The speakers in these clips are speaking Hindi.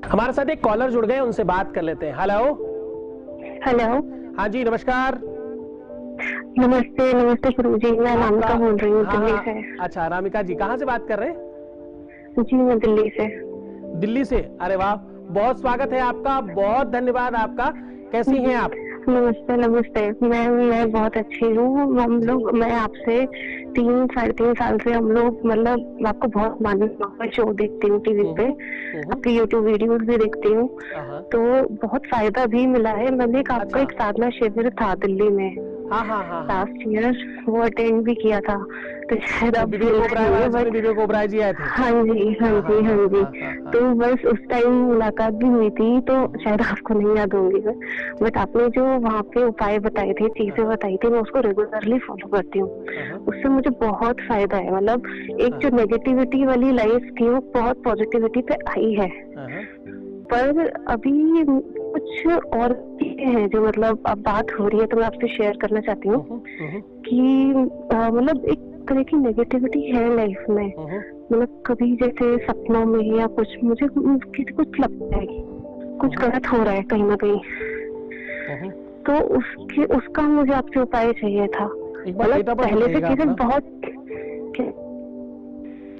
हमारे साथ एक कॉलर जुड़ गए, उनसे बात कर लेते हैं। हेलो। हेलो। हाँ जी, नमस्कार। नमस्ते। नमस्ते गुरुजी, मैं अनामिका बोल रही हूँ दिल्ली से। अच्छा, अनामिका जी कहाँ से बात कर रहे हैं? जी मैं दिल्ली से। दिल्ली से? अरे वाह, बहुत स्वागत है आपका, बहुत धन्यवाद आपका। कैसी हैं आप? नमस्ते नमस्ते। मैं बहुत अच्छी हूँ। हम लोग, मैं आपसे 3-3.5 साल से हम लोग मतलब आपको बहुत मानते, शो देखती हूँ टीवी पे, आपके यूट्यूब वीडियोस भी देखती हूँ, तो बहुत फायदा भी मिला है। मैंने आपका एक साधना शिविर था दिल्ली में लास्ट ईयर, वो अटेंड भी किया था, तो शायद आप विवेक ओबराय जी आए थे। हाँ जी हाँ जी हाँ जी। तो बस उस टाइम मुलाकात भी हुई थी, तो शायद आपको नहीं याद होंगी, बट आपने जो वहाँ पे उपाय बताए थे, चीजें बताई थी, मैं उसको रेगुलरली फॉलो करती हूँ। उससे मुझे बहुत फायदा है। मतलब एक जो नेगेटिविटी वाली लाइफ थी वो बहुत पॉजिटिविटी पे आई है। पर अभी कुछ और चीजें हैं जो मतलब अब बात हो रही है, तो मैं आपसे शेयर करना चाहती हूँ कि मतलब एक तरह की नेगेटिविटी है लाइफ में। मतलब कभी जैसे सपनों में या कुछ मुझे कुछ लगता है कुछ गलत हो रहा है कहीं ना कहीं, तो उसका मुझे आपसे उपाय चाहिए था। मतलब पहले से चीजें बहुत।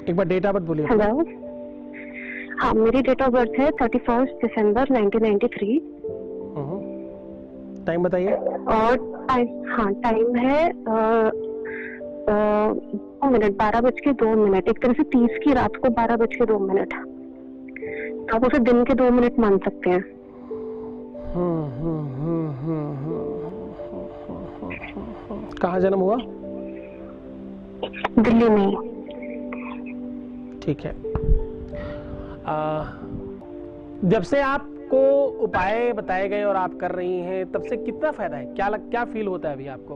एक बार डेट ऑफ बर्थ बोलिए। हेलो। हाँ, मेरी डेट ऑफ बर्थ है 31 दिसंबर 1993। टाइम बताइए। और टाइम है 12:02। एक तरह से 30 की रात को 12:02। आप उसे दिन के 2 मिनट मान सकते हैं। कहाँ जन्म हुआ? दिल्ली में। ठीक है। जब से आपको उपाय बताए गए और आप कर रही हैं, तब से कितना फायदा है? क्या फील होता है अभी आपको?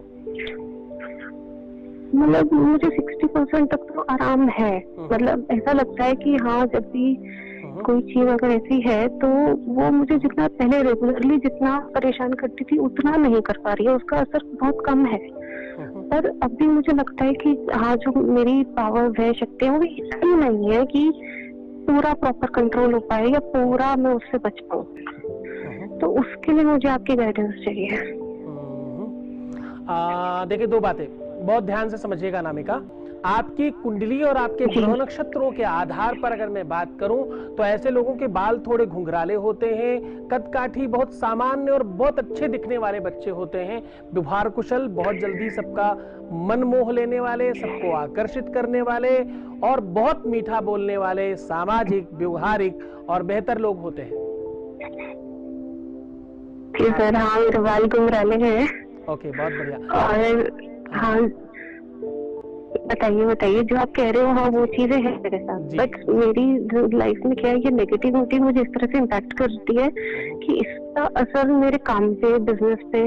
मतलब मुझे 60% तक तो आराम है। मतलब ऐसा लगता है कि हाँ, जब भी कोई चीज अगर ऐसी है तो वो मुझे जितना पहले रेगुलरली जितना परेशान करती थी उतना नहीं कर पा रही है, उसका असर बहुत कम है। पर अभी मुझे लगता है कि हाँ, जो मेरी पावर है, शक्ति है, वो इतनी नहीं है कि पूरा प्रॉपर कंट्रोल हो पाए या पूरा मैं उससे बच पाऊँ। तो उसके लिए मुझे आपकी गाइडेंस चाहिए। देखिए, दो बातें बहुत ध्यान से समझिएगा अनामिका। आपकी कुंडली और आपके ग्रह नक्षत्रों के आधार पर अगर मैं बात करूं तो ऐसे लोगों के बाल थोड़े घुंघराले होते हैं, कदकाठी, बहुत सामान्य और बहुत अच्छे दिखने वाले बच्चे होते हैं, व्यवहार कुशल, बहुत जल्दी सबका मन मोह लेने वाले, सबको आकर्षित करने वाले और बहुत मीठा बोलने वाले, सामाजिक, व्यवहारिक और बेहतर लोग होते हैं। सर, हाँ, मेरे बाल घुंघराले हैं। ओके, बहुत बढ़िया। और हाँ, बताइए जो आप कह रहे हो। हाँ, वो चीजें हैं मेरे साथ, बट मेरी लाइफ में क्या है, ये नेगेटिविटी मुझे इस तरह से इम्पैक्ट करती है कि इसका असर मेरे काम पे, बिजनेस पे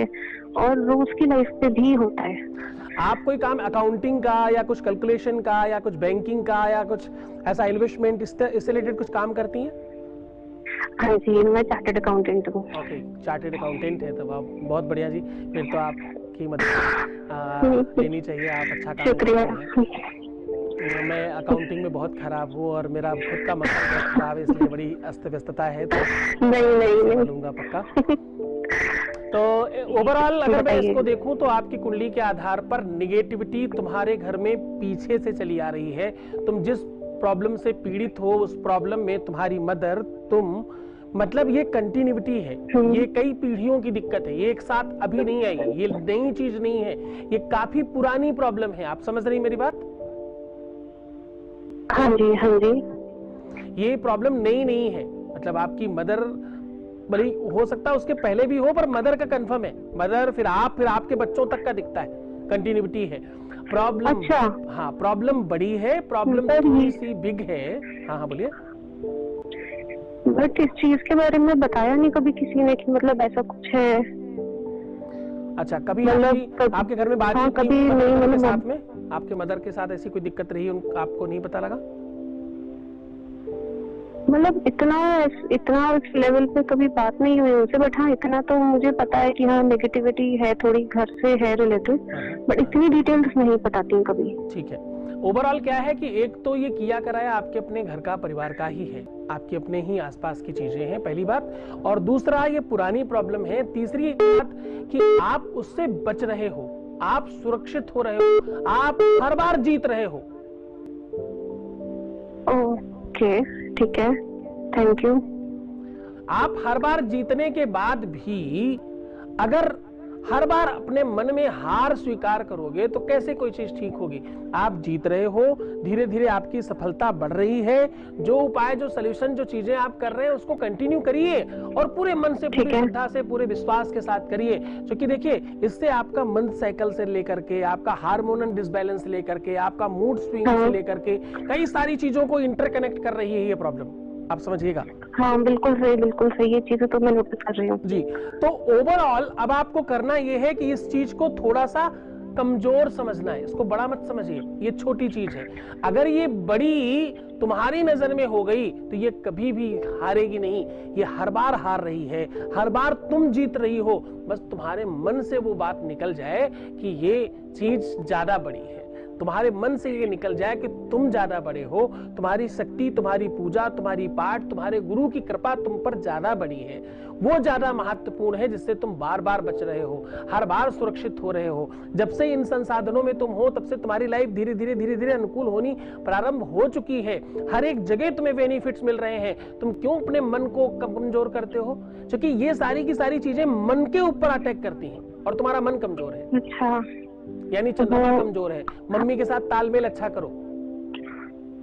और रोज की लाइफ पे भी होता है। आप कोई काम अकाउंटिंग का या कुछ कैलकुलेशन का या कुछ बैंकिंग का या कुछ ऐसा इन्वेस्टमेंट इससे रिलेटेड कुछ काम करती हैं? हाँ जी, मैं चार्टर्ड अकाउंटेंट हूँ। ओके, चार्टर्ड अकाउंटेंट है, तो आप बहुत बढ़िया जी। फिर तो आपकी मदद लेनी चाहिए, आप अच्छा काम करती हैं। मैं अकाउंटिंग में बहुत खराब हूँ और मेरा खुद का मकसद बहुत खराब है, इसलिए बड़ी अस्त व्यस्तता है, तो नहीं लूंगा पक्का। तो ओवरऑल अगर मैं इसको देखूं तो आपकी कुंडली के आधार पर निगेटिविटी तुम्हारे घर में पीछे से चली आ रही है। तुम जिस प्रॉब्लम से पीड़ित हो, उस प्रॉब्लम में तुम्हारी मदर, तुम, मतलब ये कंटिन्यूटी है, ये कई पीढ़ियों की दिक्कत है, ये एक साथ अभी नहीं आई, ये नई चीज नहीं है, ये काफी पुरानी प्रॉब्लम है। आप समझ रही मेरी बात? हाँ जी हाँ जी। ये प्रॉब्लम नई नहीं है, मतलब आपकी मदर, बड़ी हो सकता है उसके पहले भी हो, पर मदर का कंफर्म है। मदर, फिर आप, फिर आपके बच्चों तक का दिखता है, कंटिन्यूटी है। प्रॉब्लम, अच्छा, हाँ, प्रॉब्लम बड़ी है, प्रॉब्लम थोड़ी सी बिग है। हाँ बोलिए। बट इस चीज के बारे में बताया नहीं कभी किसी ने कि मतलब ऐसा कुछ है। अच्छा, कभी आपके घर में बातचीत कभी नहीं मदर के साथ में? आपके मदर के साथ ऐसी कोई दिक्कत रही, आपको नहीं पता लगा? मतलब इतना उस लेवल पे कभी बात नहीं हुई उनसे, बट हाँ, इतना तो मुझे पता है कि हाँ, नेगेटिविटी है, थोड़ी घर से है रिलेटेड, बट इतनी डिटेल्स नहीं पता थी कभी। ठीक है, ओवरऑल क्या है कि एक तो ये किया कराया आपके अपने घर का, परिवार का ही है, आपके अपने ही आसपास की चीजें हैं, पहली बात। और दूसरा ये पुरानी प्रॉब्लम है। तीसरी बात कि आप उससे बच रहे हो, आप सुरक्षित हो रहे हो, आप हर बार जीत रहे हो। ओके, ठीक है, थैंक यू। आप हर बार जीतने के बाद भी अगर हर बार अपने मन में हार स्वीकार करोगे तो कैसे कोई चीज ठीक होगी। आप जीत रहे हो, धीरे धीरे आपकी सफलता बढ़ रही है। जो उपाय, जो सलूशन, जो चीजें आप कर रहे हैं उसको कंटिन्यू करिए और पूरे मन से, पूरी श्रद्धा से, पूरे विश्वास के साथ करिए। क्योंकि देखिए, इससे आपका मंथ साइकिल से लेकर के, आपका हार्मोनल डिसबैलेंस से लेकर के, आपका मूड स्विंग से लेकर के कई सारी चीजों को इंटरकनेक्ट कर रही है ये प्रॉब्लम, आप समझिएगा। हाँ बिल्कुल सही, बिल्कुल सही, ये चीजें तो मैं नोटिस कर रही हूँ जी। तो ओवरऑल अब आपको करना ये है कि इस चीज को थोड़ा सा कमजोर समझना है, इसको बड़ा मत समझिए, ये छोटी चीज है। अगर ये बड़ी तुम्हारी नजर में हो गई तो ये कभी भी हारेगी नहीं, ये हर बार हार रही है, हर बार तुम जीत रही हो। बस तुम्हारे मन से वो बात निकल जाए कि ये चीज ज्यादा बड़ी है, तुम्हारे मन से ये निकल जाए कि तुम ज्यादा बड़े हो, तुम्हारी शक्ति, तुम्हारी पूजा, तुम्हारी पाठ, तुम्हारे गुरु की कृपा तुम पर ज्यादा बड़ी है, वो ज्यादा महत्वपूर्ण है, जिससे तुम बार बार बच रहे हो, हर बार सुरक्षित हो रहे हो। जब से इन संसाधनों में तुम हो तब से तुम्हारी लाइफ धीरे धीरे अनुकूल होनी प्रारंभ हो चुकी है। हर एक जगह तुम्हें बेनिफिट्स मिल रहे हैं। तुम क्यों अपने मन को कमजोर करते हो? क्योंकि ये सारी की सारी चीजें मन के ऊपर अटैक करती हैं और तुम्हारा मन कमजोर है। अच्छा, यानी चंद्रमा कमजोर है। मम्मी के साथ तालमेल अच्छा करो,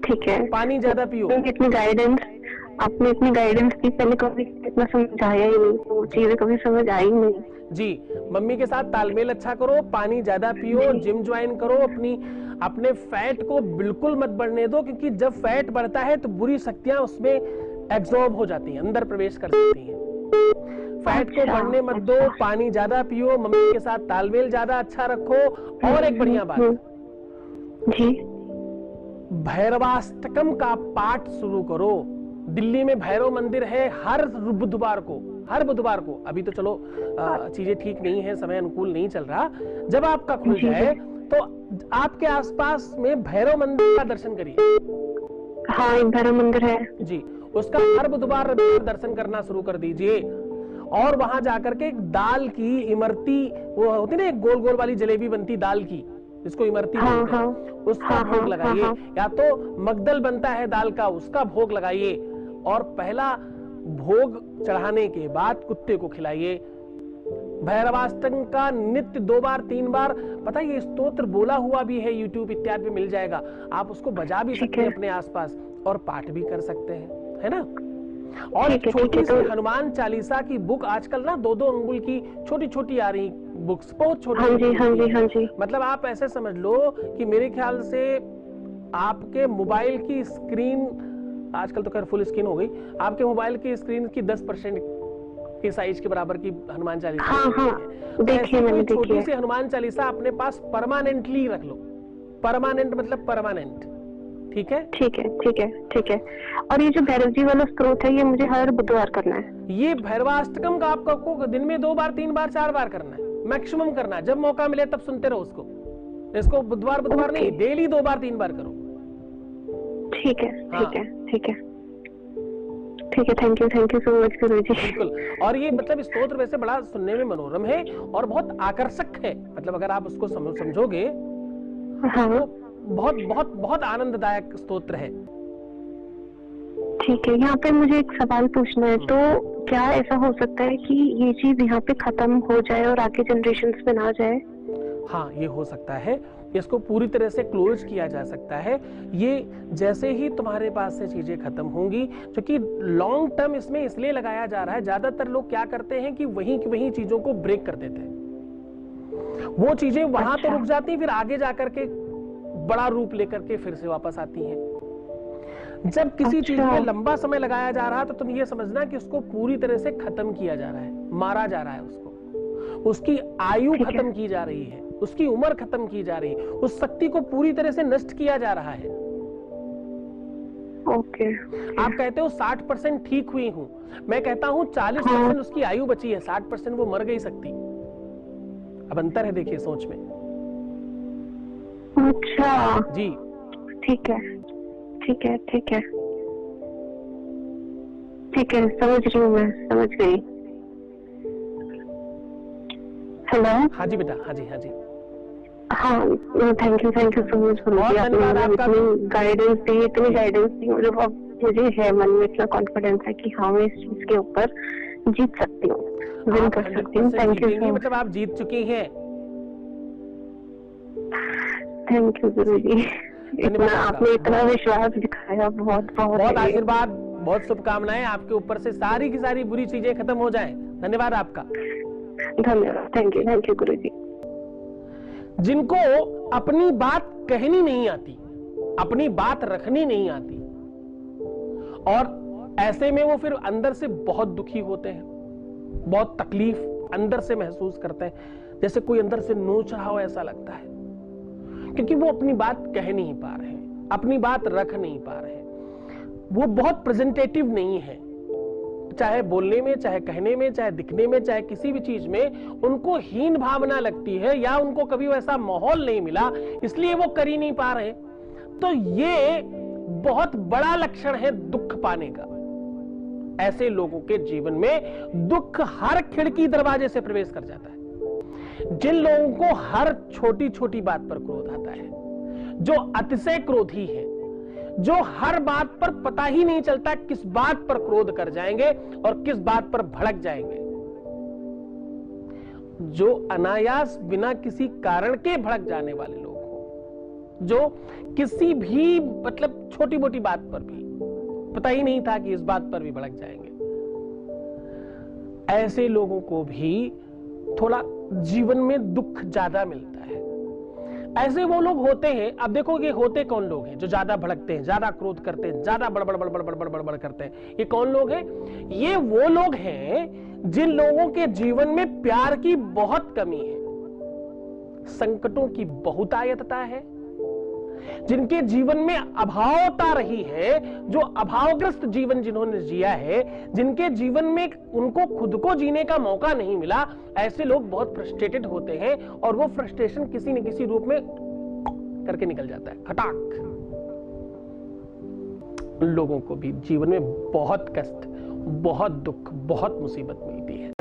ठीक है, पानी ज्यादा पियो। इतनी गाइडेंस आपने इतनी गाइडेंस की, पहले कभी इतना समझाया ही नहीं, वो चीजें कभी समझ आई नहीं। जी, मम्मी के साथ तालमेल अच्छा करो, पानी ज्यादा पियो, जिम ज्वाइन करो, अपने फैट को बिल्कुल मत बढ़ने दो, क्योंकि जब फैट बढ़ता है तो बुरी शक्तियां उसमें एब्जॉर्ब हो जाती हैं, अंदर प्रवेश कर सकती हैं। फैट को बढ़ने मत दो, पानी ज्यादा पियो, मम्मी के साथ तालमेल ज्यादा अच्छा रखो। और एक बढ़िया बात जी, भैरवाष्टकम का पाठ शुरू करो। दिल्ली में भैरव मंदिर है, हर बुधवार को, अभी तो चलो चीजें ठीक नहीं है, समय अनुकूल नहीं चल रहा, जब आपका खुल जाए तो आपके आसपास में भैरव मंदिर का दर्शन करिए। हाँ, एक भैरव मंदिर है जी, उसका हर बुधवार दर्शन करना शुरू कर दीजिए। और वहां जाकर के दाल की इमरती, वो होती ना एक गोल गोल वाली जलेबी बनती दाल की, जिसको इमरती बोलते हैं, उसका भोग लगाइए। या तो मगदल बनता है दाल का, उसका भोग लगाइए। और पहला भोग चढ़ाने के बाद कुत्ते को खिलाइए। भैरवाष्टकम का नित्य 2 बार 3 बार, पता है ये स्तोत्र बोला हुआ भी है, यूट्यूब इत्यादि पे मिल जाएगा, आप उसको बजा भी सकते हैं अपने आसपास और पाठ भी कर सकते हैं, है ना। और छोटी सी हनुमान चालीसा की बुक आजकल ना 2-2 अंगुल की छोटी छोटी आ रही बुक्स, बहुत छोटी। हाँ जी। मतलब आप ऐसे समझ लो कि मेरे ख्याल से आपके मोबाइल की स्क्रीन, आजकल तो खैर फुल स्क्रीन हो गई, आपके मोबाइल की स्क्रीन की 10% के साइज के बराबर की हनुमान चालीसा। हाँ, देखिए मैंने देखी है। छोटी सी हनुमान चालीसा अपने पास परमानेंटली रख लो। परमानेंट मतलब परमानेंट, ठीक है? ठीक है। और ये जो भैरव जी वाला स्तोत्र है, ये मुझे हर बुधवार करना है। ये भैरवाष्टकम का आपको दिन में 2 बार 3 बार 4 बार करना है, मैक्सिमम करना है। जब मौका मिले तब सुनते रहो उसको। इसको बुधवार नहीं, डेली 2 बार 3 बार करो। ठीक है। थैंक यू सो मच गुरुजी। बिल्कुल। और ये मतलब स्तोत्र वैसे बड़ा सुनने में मनोरम है और बहुत आकर्षक है, मतलब अगर आप उसको समझोगे तो बहुत आनंददायक स्तोत्र है। ठीक है, यहाँ पे मुझे एक सवाल पूछना है, तो क्या ऐसा हो सकता है कि ये चीज यहाँ पे खत्म हो जाए और आगे जनरेशन्स में ना जाए? हाँ, ये हो सकता है, इसको पूरी तरह से क्लोज किया जा सकता है। ये जैसे ही तुम्हारे पास से चीजें खत्म होंगी, क्योंकि लॉन्ग टर्म इसमें इसलिए लगाया जा रहा है, ज्यादातर लोग क्या करते हैं कि वहीं चीजों को ब्रेक कर देते हैं। वो चीजें वहां तो रुक जाती, फिर आगे जाकर के बड़ा रूप लेकर के फिर से वापस आती हैं। जब किसी चीज में लंबा समय लगाया जा रहा है तो तुम ये समझना कि उसको पूरी तरह से खत्म किया जा रहा है, मारा जा रहा है उसको, उसकी आयु खत्म की जा रही है, उसकी उम्र खत्म की जा रही है, उस शक्ति को पूरी तरह से नष्ट किया जा रहा है। आप कहते हो 60% ठीक हुई हूं, मैं कहता हूं 40% उसकी आयु बची है, 60% वो मर गई शक्ति। अब अंतर है, देखिए सोच में। अच्छा जी, ठीक है, ठीक है, ठीक है, ठीक है, समझ रही हूँ, मैं समझ गई। हेलो। हाँ जी बेटा, हाँ जी, हाँ जी। हाँ, थैंक यू सो मच गुरुजी, आपने इतनी गाइडेंस दी, मुझे है मन में इतना कॉन्फिडेंस है कि हाँ मैं इस चीज के ऊपर जीत सकती हूँ, विन कर सकती हूँ। Thank you so much. मतलब आप जीत चुकी हैं। थैंक यू गुरुजी, इतना आपने इतना विश्वास दिखाया, बहुत बहुत बहुत आशीर्वाद, बहुत शुभकामनाएं आपके ऊपर से सारी की सारी बुरी चीजें खत्म हो जाएं। धन्यवाद आपका। धन्यवाद, थैंक यू गुरुजी। जिनको अपनी बात कहनी नहीं आती, अपनी बात रखनी नहीं आती, और ऐसे में वो फिर अंदर से बहुत दुखी होते हैं, बहुत तकलीफ अंदर से महसूस करते हैं, जैसे कोई अंदर से नोच रहा हो ऐसा लगता है, क्योंकि वो अपनी बात कह नहीं पा रहे हैं, अपनी बात रख नहीं पा रहे हैं। वो बहुत प्रेजेंटेटिव नहीं है, चाहे बोलने में, चाहे कहने में, चाहे दिखने में, चाहे किसी भी चीज में उनको हीन भावना लगती है, या उनको कभी वैसा माहौल नहीं मिला इसलिए वो कर ही नहीं पा रहे। तो ये बहुत बड़ा लक्षण है दुख पाने का। ऐसे लोगों के जीवन में दुख हर खिड़की दरवाजे से प्रवेश कर जाता है। जिन लोगों को हर छोटी छोटी बात पर क्रोध आता है, जो अतिशय क्रोधी है, जो हर बात पर पता ही नहीं चलता किस बात पर क्रोध कर जाएंगे और किस बात पर भड़क जाएंगे, जो अनायास बिना किसी कारण के भड़क जाने वाले लोग हो, जो किसी भी मतलब छोटी मोटी बात पर भी पता ही नहीं था कि इस बात पर भी भड़क जाएंगे, ऐसे लोगों को भी थोड़ा जीवन में दुख ज्यादा मिलता है। ऐसे वो लोग होते हैं, अब देखो ये होते कौन लोग हैं जो ज्यादा भड़कते हैं, ज्यादा क्रोध करते हैं, ज्यादा बड़बड़ करते हैं। ये कौन लोग हैं? ये वो लोग हैं जिन लोगों के जीवन में प्यार की बहुत कमी है, संकटों की बहुतायतता है, जिनके जीवन में अभावता रही है, जो अभावग्रस्त जीवन जिन्होंने जिया है, जिनके जीवन में उनको खुद को जीने का मौका नहीं मिला, ऐसे लोग बहुत फ्रस्ट्रेटेड होते हैं और वो फ्रस्ट्रेशन किसी न किसी रूप में करके निकल जाता है, खटाक। लोगों को भी जीवन में बहुत कष्ट, बहुत दुख, बहुत मुसीबत मिलती है।